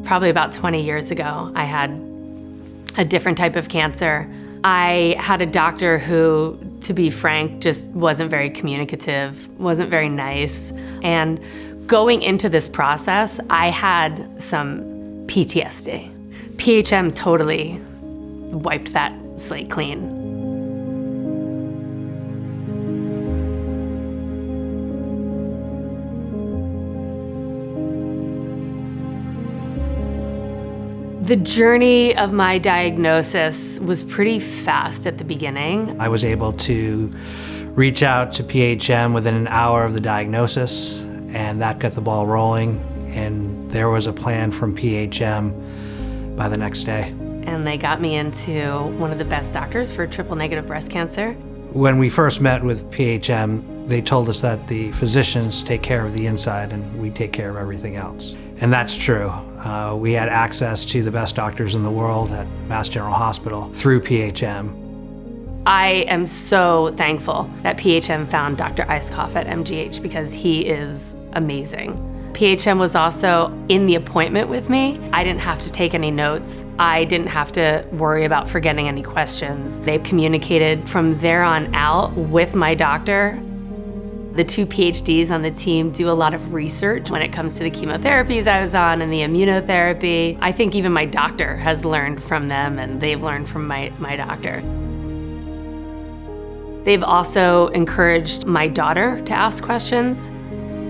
Probably about 20 years ago, I had a different type of cancer. I had a doctor who, to be frank, just wasn't very communicative, wasn't very nice. And going into this process, I had some PTSD. PHM totally wiped that slate clean. The journey of my diagnosis was pretty fast at the beginning. I was able to reach out to PHM within an hour of the diagnosis, and that got the ball rolling, and there was a plan from PHM by the next day. And they got me into one of the best doctors for triple-negative breast cancer. When we first met with PHM, they told us that the physicians take care of the inside and we take care of everything else. And that's true. We had access to the best doctors in the world at Mass General Hospital through PHM. I am so thankful that PHM found Dr. Eiskopf at MGH because he is amazing. PHM was also in the appointment with me. I didn't have to take any notes. I didn't have to worry about forgetting any questions. They communicated from there on out with my doctor. The 2 PhDs on the team do a lot of research when it comes to the chemotherapies I was on and the immunotherapy. I think even my doctor has learned from them, and they've learned from my doctor. They've also encouraged my daughter to ask questions.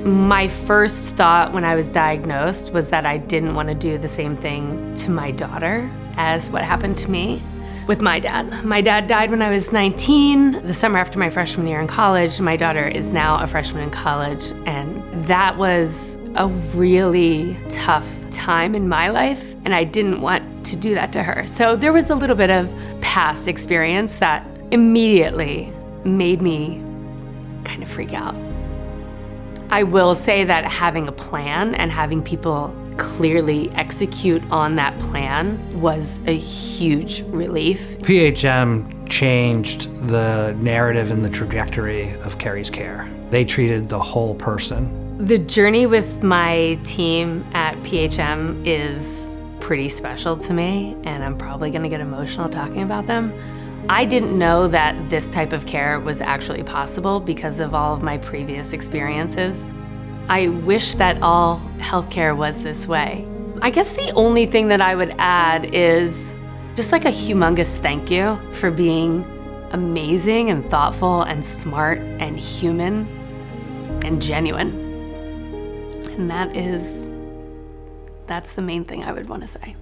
My first thought when I was diagnosed was that I didn't want to do the same thing to my daughter as what happened to me with my dad. My dad died when I was 19, the summer after my freshman year in college. My daughter is now a freshman in college, and that was a really tough time in my life, and I didn't want to do that to her. So there was a little bit of past experience that immediately made me kind of freak out. I will say that having a plan and having people clearly execute on that plan was a huge relief. PHM changed the narrative and the trajectory of Carrie's care. They treated the whole person. The journey with my team at PHM is pretty special to me, and I'm probably gonna get emotional talking about them. I didn't know that this type of care was actually possible because of all of my previous experiences. I wish that all healthcare was this way. I guess the only thing that I would add is just like a humongous thank you for being amazing and thoughtful and smart and human and genuine. And that's the main thing I would want to say.